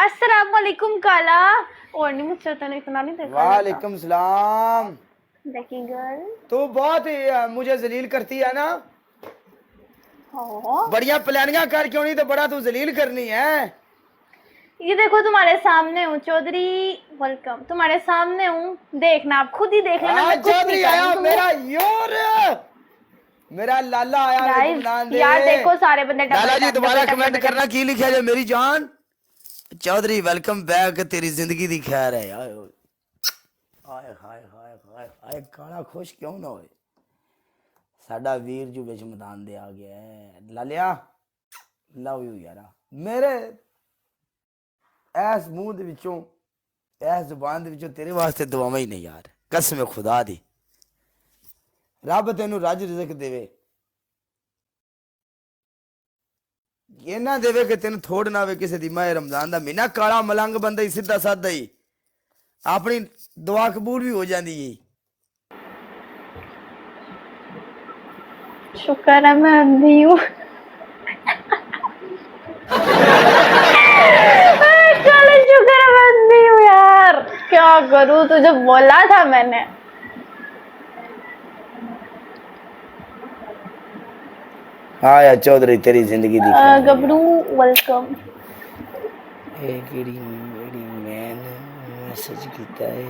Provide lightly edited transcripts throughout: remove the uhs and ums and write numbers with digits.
अस्सलाम वालेकुम काला। और नहीं मुझसे तूने इतना नहीं देखा। वालेकुम सलाम। देखी गर्ल तू बहुत ही मुझे जलील करती है ना। हाँ। बढ़िया प्लानिंग कर, क्यों नहीं तो बड़ा तू जलील करनी है। ये देखो तुम्हारे सामने हूँ चौधरी, वेलकम। तुम्हारे सामने हूँ, देखना आप खुद ही देख लेना। मैं कुछ चौधरी नहीं आया कर रही। मेरा योर, मेरा लाला आया। यार देखो सारे बंदे लाला जी दोबारा कमेंट करना की लिखा है मेरी जान। चौधरी वेलकम बैक, तेरी जिंदगी दी खैर है यार। हाय हाय हाय हाय हाय, काला खुश क्यों ना होए। साडा वीर जो विच मैदान दे आ गया है। लालिया लव यू यारा। मेरे ऐस मुंह दे विचों, ऐस जुबान दे विचों तेरे वास्ते दुआवां ही नहीं यार, कसम खुदा दी। रब तेनू रज रिजक देवे, ये ना देवे कि तेन थोड़ ना आवे किसी दी। माह रमजान दा महीना काला मलंग बंदा ही सीधा साधा ही अपनी दुआ कबूल भी हो जाती है। शुक्र है मैं अंधी हूँ। चलो शुक्र है मैं अंधी हूँ यार, क्या करूँ, तुझे बोला था मैंने। हाँ यार चौधरी तेरी जिंदगी दी गबरू वेलकम। मैन मैसेज कीता है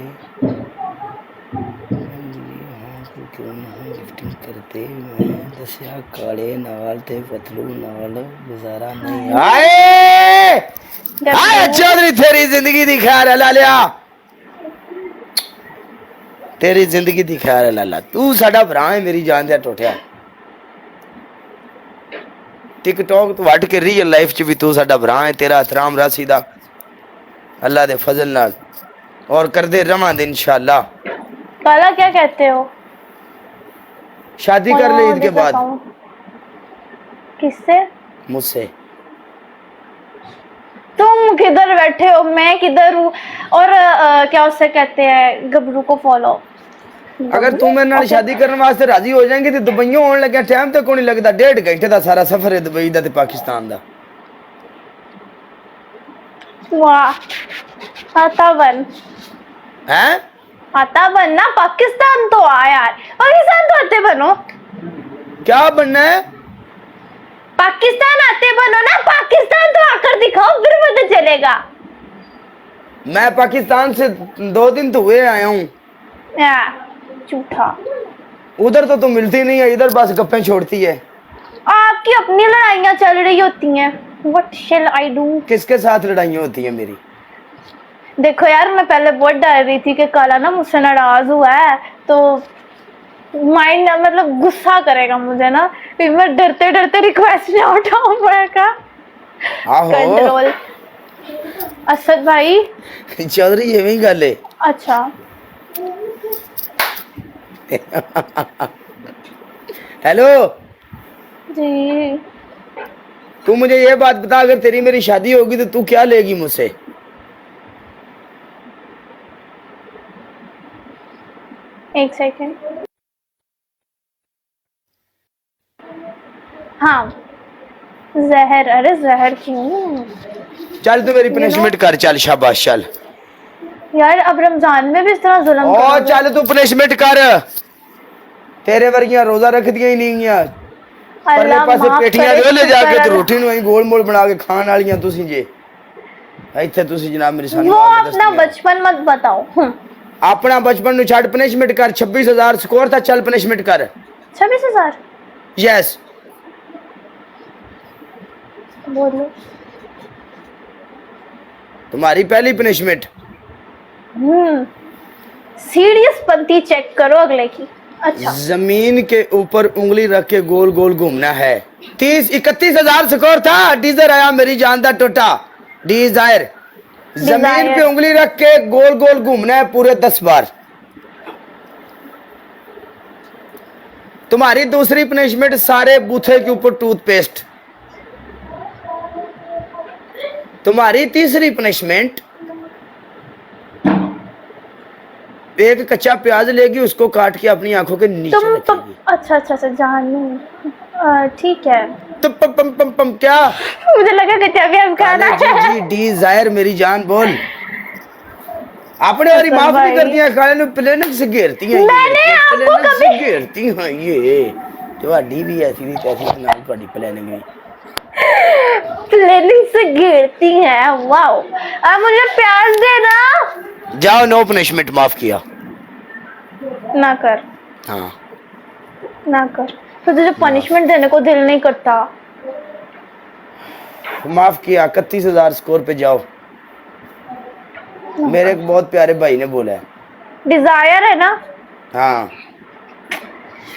क्यों नहीं गिफ्टिंग करते। मैं दसिया काले नाल ते पतलू नाल गुजारा नहीं। हाय हाय चौधरी तेरी जिंदगी दी खैर है लालिया, तेरी जिंदगी दी खैर है लाला। तू साडा भरा है, मेरी जान दिया टोटिया। टिकटॉक तो वट के रियल लाइफ च भी तू साडा भरा है। तेरा एहतराम रासी दा अल्लाह दे फजल नाल और करदे रवांगे इंशाअल्लाह। काला क्या कहते हो? शादी कर ले ईद के बाद। किससे? मुझसे। तुम किधर बैठे हो, मैं किधर हूँ? और क्या उससे कहते हैं, गबरू को फॉलो। अगर तू मेरे नाल शादी करने वास्ते राजी हो जाएंगी तो दुबईयों होने लगे टाइम तो कोई नहीं लगता। 1.5 घंटे का सारा सफर है दुबई दा ते पाकिस्तान दा। वाह आता बन हैं? आता बन ना, पाकिस्तान तो आ यार, पाकिस्तान तो आते बनो। क्या बनना है? पाकिस्तान आते बनो ना, पाकिस्तान तो आकर दिखाओ, फिर पता चलेगा। मैं पाकिस्तान से 2 दिन तो हुए आया हूँ। झूठा। उधर तो तुम मिलती नहीं है, इधर बस गप्पे छोड़ती है। आपकी अपनी लड़ाइयाँ चल रही होती हैं। What shall I do? किसके साथ लड़ाइयाँ होती है मेरी? देखो यार, मैं पहले बहुत डर रही थी कि काला ना मुझसे नाराज हुआ है तो माइंड मतलब गुस्सा करेगा मुझे ना, फिर मैं डरते डरते रिक्वेस्ट ना उठाऊं। मैं का कंट्रोल। असद भाई चौधरी ये भी गल है। अच्छा हेलो जी। तू मुझे ये बात बता, अगर तेरी मेरी शादी होगी तो तू क्या लेगी मुझसे? एक सेकंड। हाँ जहर। अरे जहर क्यों? चल तू मेरी पनिशमेंट कर, चल शाबाश चल। यार अब रमजान में भी इस तरह जुल्म ओ करोगे? चल तू पनिशमेंट कर। तेरे वर्गियां रोजा रखदियां ही नहीं है। परले पासे पेटियां जो ले जाके तो रोटी नु गोल मोल बना के खान वालियां तुसी जे। इत्थे तुसी जनाब मेरे सामने वो अपना बचपन मत बताओ। अपना बचपन नु छाड़, पनिशमेंट कर। 26,000 स्कोर था, चल पनिशमेंट कर। 26,000? यस बोलो। तुम्हारी पहली पनिशमेंट। सीरियस पंती चेक करो अगले की। अच्छा जमीन के ऊपर उंगली रख के गोल गोल घूमना है। 31,000 स्कोर था। डीजर आया मेरी जान दा टोटा। डिजायर जमीन पे उंगली रख के गोल गोल घूमना है पूरे 10 बार। तुम्हारी दूसरी पनिशमेंट, सारे बूथे के ऊपर टूथपेस्ट। तुम्हारी तीसरी पनिशमेंट, एक कच्चा प्याज लेगी, उसको काट के अपनी आंखों के नीचे रखेगी। अच्छा अच्छा अच्छा, जान ठीक है। तो पम क्या? मुझे लगा कि अभी हम खाना जी जी डिजायर मेरी जान बोल। अपने वाली असद माफ नहीं भाई। करती हैं, खाने प्लेनिंग से घेरती हैं ये मैंने लड़कियां, आपको प्लेनिंग से कभी घेरती हैं ये। ਤੁਹਾਡੀ भी ऐसी थी तैसी ना ਤੁਹਾਡੀ प्लानिंग भी। प्लेनिंग से घेरती हैं, वाओ। अब मुझे प्यार देना। जाओ नो पनिशमेंट, माफ किया। ना कर, हाँ ना कर। तो तुझे पनिशमेंट देने को दिल नहीं करता। माफ किया। 31,000 स्कोर पे जाओ। मेरे एक बहुत प्यारे भाई ने बोला है। डिजायर है ना? हाँ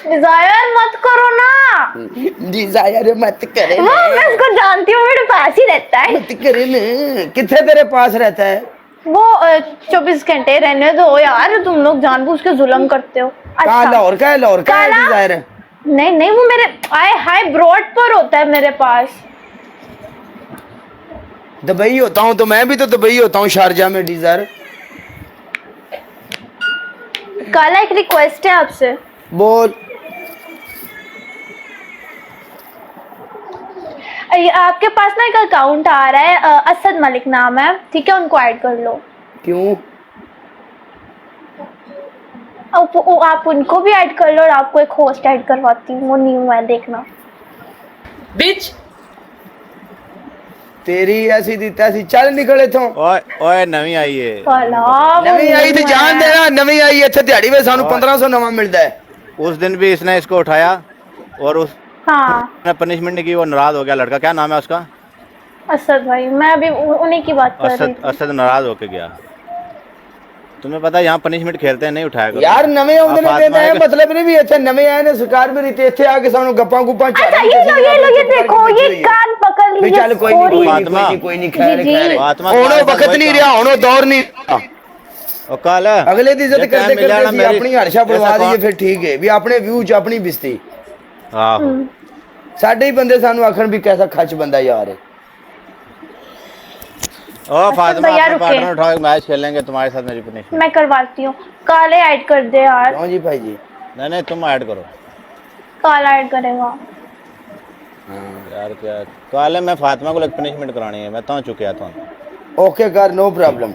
डिजायर मत करो ना। डिजायर मत करे वो मैं उसको जानती हूँ, मेरे पास ही रहता है। मत करे ना। कितने तेरे पास रहता है? वो 24 घंटे रहने दो यार, तुम लोग जानबूझ के जुल्म करते हो। कहाँ लाहौर का है? लाहौर का है काला? डिजायर है? नहीं नहीं, वो मेरे आए हाय ब्रॉड पर होता है मेरे पास। दुबई होता हूँ तो मैं भी तो दुबई होता हूँ, शारजा में डिजायर। काला एक रिक्वेस्ट है आपसे। बोल। आपके पास ना एक अकाउंट आ रहा है, असद मलिक नाम है, ठीक है? उनको ऐड कर लो। क्यों? आप उनको भी ऐड कर लो और आपको एक होस्ट ऐड करवाती हूँ, वो न्यू है, देखना। बिच तेरी ऐसी दी तैसी, चल निकले थो। ओए ओए नवी आई है। काला, वो नवी आई थी new जान है। देना, नवी आई इतने दिहाड़ी में सानू 1500 नवा मिलता है। उस दिन भी इसने इसको उठाया और हाँ पनिशमेंट नहीं की, वो नाराज हो गया लड़का। क्या नाम है उसका? असद भाई, मैं अभी उन्हीं की बात कर रही असद। थी। असद नाराज होके गया। तुम्हें पता है यहाँ पनिशमेंट खेलते हैं, नहीं उठाया करो। यार नवे आउंदे ने फातिमा देता है के- मतलब नहीं भी इतने नवे आए ने सरकार में रहते इतने आके सानू गप्पा गुप्पा अच्छा ये देखो, ये कान पकड़ भी लीजिए। चल कोई नहीं कोई नहीं फातिमा। कोई नहीं कोई नहीं, खैर जी, खैर जी। फातिमा होनो तुम्हारे साथ वक्त वही नहीं काम- रहा, होनो दौर नहीं। और कल अगले दी इज्जत करते करते सी अपनी हर्षा बढ़वा ऐसा दीजिए फिर ठीक है भी, अपने व्यू च अपनी बिस्ती। आहो साडे ही बंदे सानू आखन भी कैसा खच बंदा यार है। ओ फातिमा, भैया अपने रुके। पार्टनर उठाओ, मैच खेलेंगे तुम्हारे साथ मेरी पनिशमेंट। मैं करवाती हूँ। काले ऐड कर दे यार। क्यों जी भाई जी? नहीं नहीं तुम ऐड करो काला ऐड करेगा। यार। क्या कल मैं फातिमा को पनिशमेंट करानी है, मैं तो चुके था। ओके कर, नो प्रॉब्लम।